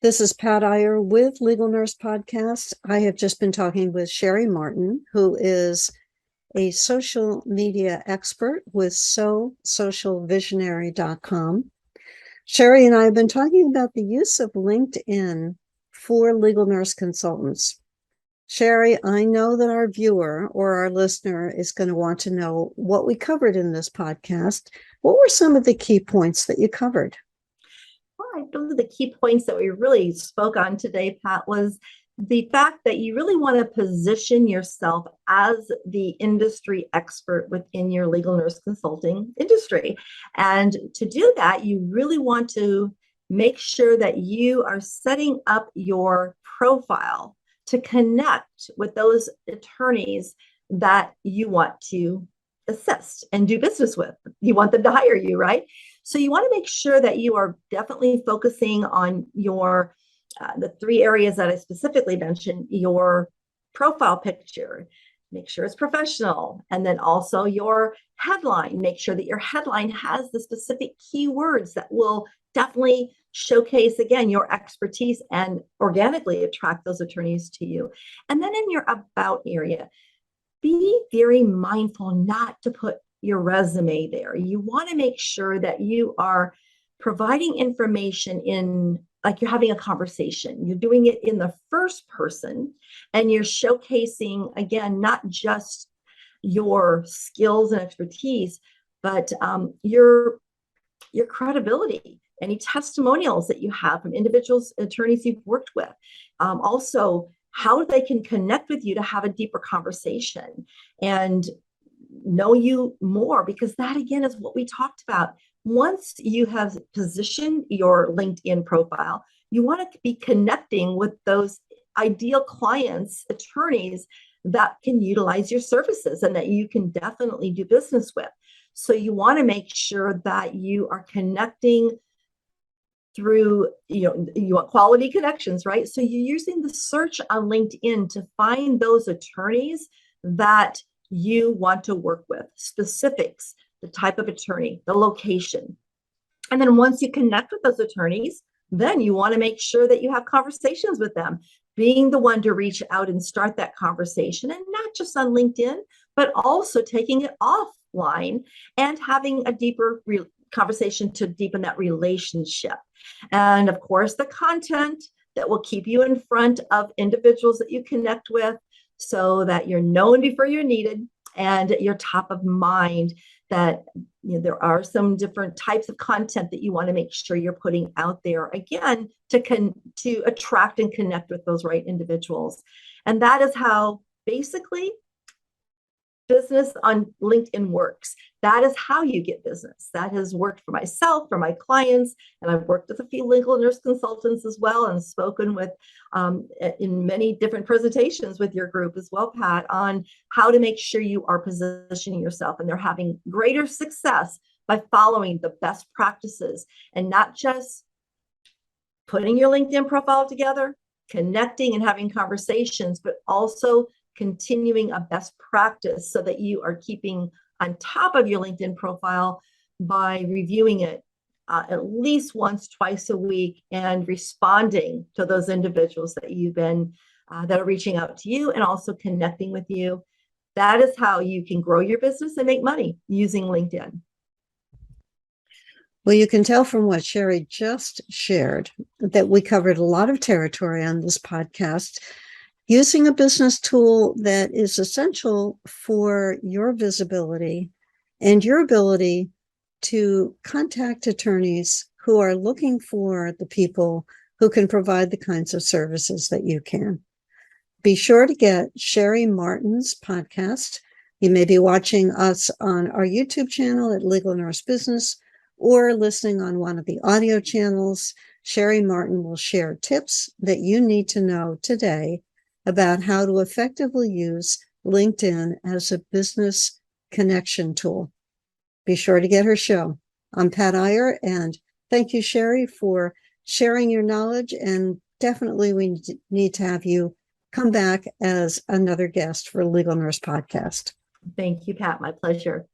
This is Pat Iyer with Legal Nurse Podcast. I have just been talking with Cheri Martin, who is a social media expert with socialvisionary.com. Cheri and I have been talking about the use of LinkedIn for legal nurse consultants. Cheri, I know that our viewer or our listener is going to want to know what we covered in this podcast. What were some of the key points that you covered? Well, I believe the key points that we really spoke on today, Pat, was the fact that you really want to position yourself as the industry expert within your legal nurse consulting industry. And to do that, you really want to make sure that you are setting up your profile to connect with those attorneys that you want to assist and do business with. You want them to hire you, right? So you want to make sure that you are definitely focusing on your the three areas that I specifically mentioned: your profile picture, make sure it's professional, and then also your headline. Make sure that your headline has the specific keywords that will definitely showcase again your expertise and organically attract those attorneys to you. And then in your about area, be very mindful not to put your resume there. You want to make sure that you are providing information in, like, you're having a conversation. You're doing it in the first person, and you're showcasing, again, not just your skills and expertise, but your credibility, any testimonials that you have from individuals, attorneys you've worked with. Also, how they can connect with you to have a deeper conversation and know you more, because that again is what we talked about. Once you have positioned your LinkedIn profile, you want to be connecting with those ideal clients, attorneys that can utilize your services and that you can definitely do business with. So you want to make sure that you are connecting through, you want quality connections, right? So you're using the search on LinkedIn to find those attorneys that you want to work with, specifics, the type of attorney, the location. And then once you connect with those attorneys, then you want to make sure that you have conversations with them, being the one to reach out and start that conversation, and not just on LinkedIn, but also taking it offline and having a deeper conversation to deepen that relationship. And of course, the content that will keep you in front of individuals that you connect with, so that you're known before you're needed and you're top of mind. That there are some different types of content that you want to make sure you're putting out there, again, to attract and connect with those right individuals. And that is how basically business on LinkedIn works. That is how you get business. That has worked for myself, for my clients, and I've worked with a few legal nurse consultants as well, and spoken with in many different presentations with your group as well, Pat, on how to make sure you are positioning yourself and they're having greater success by following the best practices and not just putting your LinkedIn profile together, connecting and having conversations, but also continuing a best practice so that you are keeping on top of your LinkedIn profile by reviewing it at least once, twice a week, and responding to those individuals that you've been that are reaching out to you and also connecting with you. That is how you can grow your business and make money using LinkedIn. Well, you can tell from what Cheri just shared that we covered a lot of territory on this podcast, using a business tool that is essential for your visibility and your ability to contact attorneys who are looking for the people who can provide the kinds of services that you can. Be sure to get Cheri Martin's podcast. You may be watching us on our YouTube channel at Legal Nurse Business or listening on one of the audio channels. Cheri Martin will share tips that you need to know today about how to effectively use LinkedIn as a business connection tool. Be sure to get her show. I'm Pat Iyer, and thank you, Cheri, for sharing your knowledge, and definitely we need to have you come back as another guest for Legal Nurse Podcast. Thank you, Pat. My pleasure.